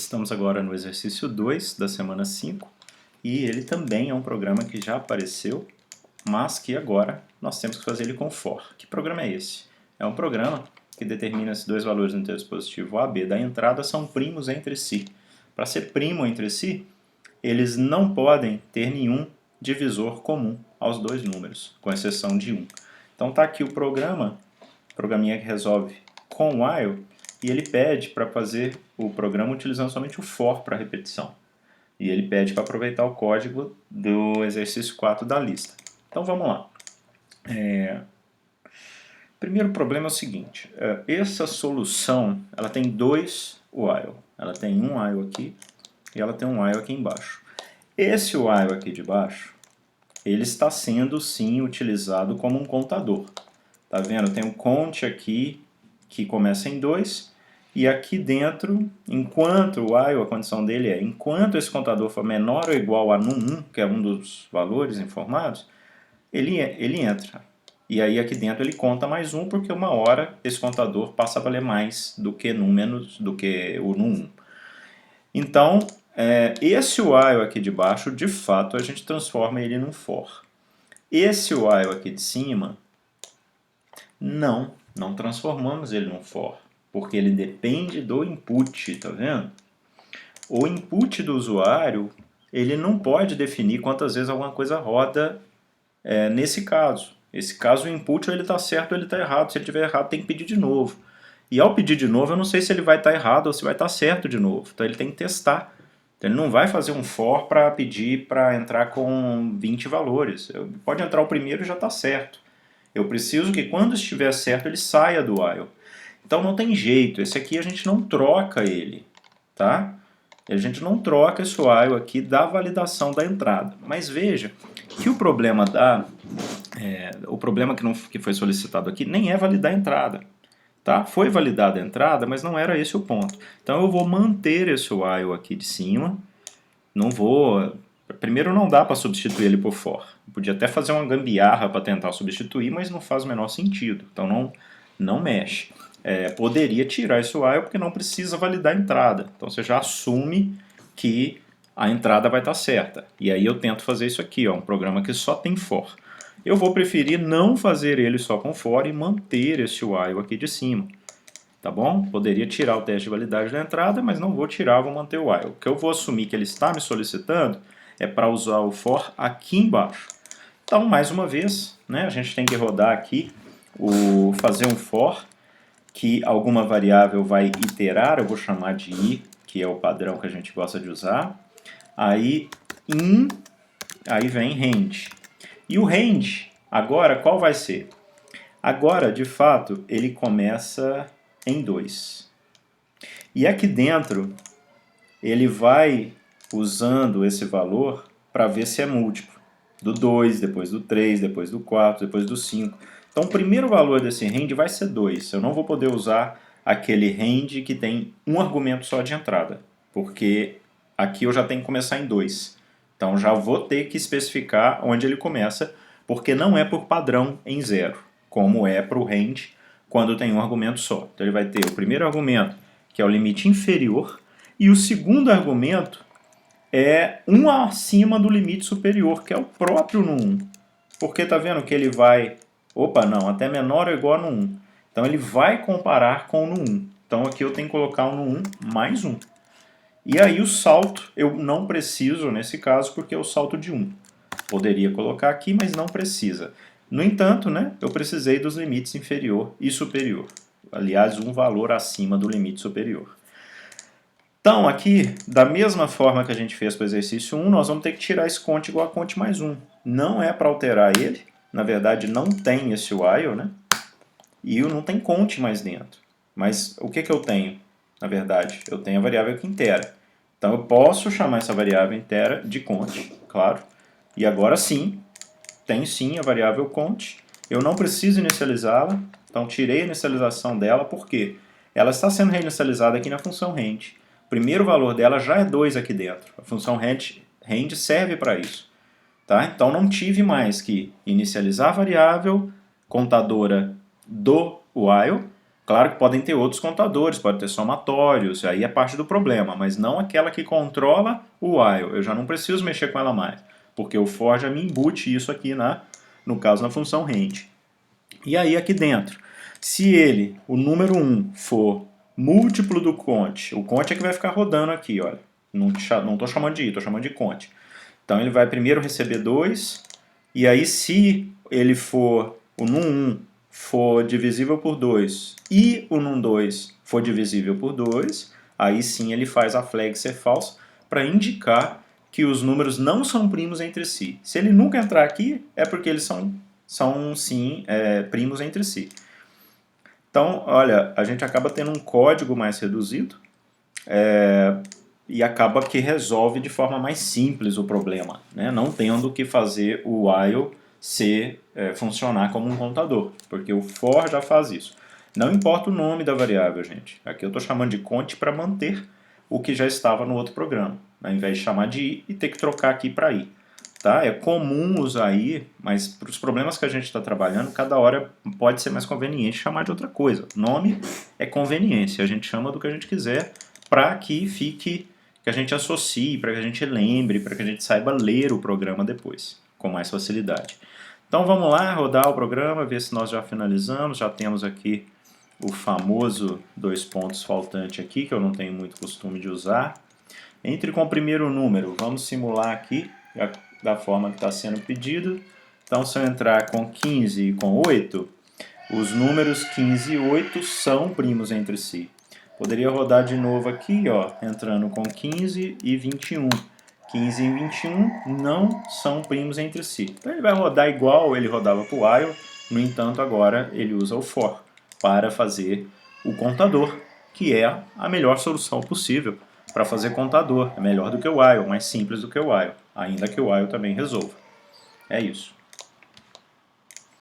Estamos agora no exercício 2 da semana 5 e ele também é um programa que já apareceu, mas que agora nós temos que fazer ele com for. Que programa é esse? É um programa que determina se dois valores no texto positivo A, B da entrada são primos entre si. Para ser primo entre si, eles não podem ter nenhum divisor comum aos dois números, com exceção de 1. Então está aqui o programinha que resolve com while, e ele pede para fazer o programa utilizando somente o for para repetição. E ele pede para aproveitar o código do exercício 4 da lista. Então vamos lá. Primeiro problema é o seguinte, essa solução ela tem dois while. Ela tem um while aqui e ela tem um while aqui embaixo. Esse while aqui de baixo, ele está sendo sim utilizado como um contador. Tá vendo? Tem um count aqui que começa em 2 e aqui dentro, enquanto o while, a condição dele é enquanto esse contador for menor ou igual a num1, que é um dos valores informados, ele entra. E aí aqui dentro ele conta mais 1, porque uma hora esse contador passa a valer mais do que num menos do que o num1. Então, esse while aqui de baixo, de fato, a gente transforma ele num for. Esse while aqui de cima, não transformamos ele num for, porque ele depende do input, tá vendo? O input do usuário, ele não pode definir quantas vezes alguma coisa roda nesse caso. Esse caso o input ou ele está certo ou ele está errado. Se ele estiver errado tem que pedir de novo. E ao pedir de novo eu não sei se ele vai estar errado ou se vai estar certo de novo. Então ele tem que testar. Então, ele não vai fazer um for para pedir para entrar com 20 valores. Pode entrar o primeiro e já está certo. Eu preciso que quando estiver certo ele saia do while. Então não tem jeito, esse aqui a gente não troca ele, tá? A gente não troca esse while aqui da validação da entrada. Mas veja que o problema que foi solicitado aqui nem é validar a entrada. Tá? Foi validada a entrada, mas não era esse o ponto. Então eu vou manter esse while aqui de cima. Não vou... Primeiro não dá para substituir ele por for. Eu podia até fazer uma gambiarra para tentar substituir, mas não faz o menor sentido. Então não mexe. Poderia tirar esse while porque não precisa validar a entrada. Então você já assume que a entrada vai estar certa. E aí eu tento fazer isso aqui, um programa que só tem for. Eu vou preferir não fazer ele só com for e manter esse while aqui de cima. Tá bom? Poderia tirar o teste de validade da entrada, mas não vou tirar, vou manter o while. O que eu vou assumir que ele está me solicitando é para usar o for aqui embaixo. Então, mais uma vez, né, a gente tem que rodar aqui, fazer um for, que alguma variável vai iterar, eu vou chamar de i, que é o padrão que a gente gosta de usar. Aí, aí vem range. E o range, agora, qual vai ser? Agora, de fato, ele começa em 2. E aqui dentro, ele vai usando esse valor para ver se é múltiplo. Do 2, depois do 3, depois do 4, depois do 5. Então o primeiro valor desse range vai ser 2. Eu não vou poder usar aquele range que tem um argumento só de entrada, porque aqui eu já tenho que começar em 2. Então já vou ter que especificar onde ele começa, porque não é por padrão em 0, como é para o range quando tem um argumento só. Então ele vai ter o primeiro argumento, que é o limite inferior, e o segundo argumento é um acima do limite superior, que é o próprio no 1. Porque tá vendo que ele vai... Opa, não, até menor ou igual a no 1. Então ele vai comparar com o no 1. Então aqui eu tenho que colocar o no 1 mais 1. E aí o salto eu não preciso nesse caso, porque é o salto de 1. Poderia colocar aqui, mas não precisa. No entanto, né, eu precisei dos limites inferior e superior. Aliás, um valor acima do limite superior. Então, aqui, da mesma forma que a gente fez para o exercício 1, nós vamos ter que tirar esse count igual a count mais 1. Não é para alterar ele, na verdade não tem esse while, né? E não tem count mais dentro. Mas o que eu tenho, na verdade? Eu tenho a variável aqui inteira. Então eu posso chamar essa variável inteira de count, claro. E agora sim, tem sim a variável count. Eu não preciso inicializá-la, então tirei a inicialização dela, por quê? Ela está sendo reinicializada aqui na função range. O primeiro valor dela já é 2 aqui dentro. A função range serve para isso. Tá? Então não tive mais que inicializar a variável contadora do while, Claro que podem ter outros contadores, pode ter somatórios, aí é parte do problema, mas não aquela que controla o while. Eu já não preciso mexer com ela mais, porque o for já me embute isso aqui, no caso, na função range. E aí aqui dentro, se ele, o número 1, for múltiplo do cont, o cont é que vai ficar rodando aqui, olha. Não estou chamando de i, estou chamando de cont. Então ele vai primeiro receber 2, e aí se ele for, o num1 for divisível por 2 e o num2 for divisível por 2, aí sim ele faz a flag ser false para indicar que os números não são primos entre si. Se ele nunca entrar aqui, é porque eles são sim primos entre si. Então, olha, a gente acaba tendo um código mais reduzido e acaba que resolve de forma mais simples o problema, né? Não tendo que fazer o while funcionar como um contador, porque o for já faz isso. Não importa o nome da variável, gente. Aqui eu estou chamando de cont para manter o que já estava no outro programa, ao invés de chamar de i e ter que trocar aqui para i. Tá? É comum usar i, mas para os problemas que a gente está trabalhando, cada hora pode ser mais conveniente chamar de outra coisa. Nome é conveniência, a gente chama do que a gente quiser para que fique, que a gente associe, para que a gente lembre, para que a gente saiba ler o programa depois, com mais facilidade. Então vamos lá, rodar o programa, ver se nós já finalizamos, já temos aqui o famoso 2 pontos faltante aqui, que eu não tenho muito costume de usar. Entre com o primeiro número, vamos simular aqui, da forma que está sendo pedido. Então, se eu entrar com 15 e com 8, os números 15 e 8 são primos entre si. Poderia rodar de novo aqui, ó, entrando com 15 e 21. 15 e 21 não são primos entre si. Então ele vai rodar igual ele rodava para o while, no entanto agora ele usa o for para fazer o contador, que é a melhor solução possível para fazer contador. É melhor do que o while, mais simples do que o while, ainda que o while também resolva. É isso.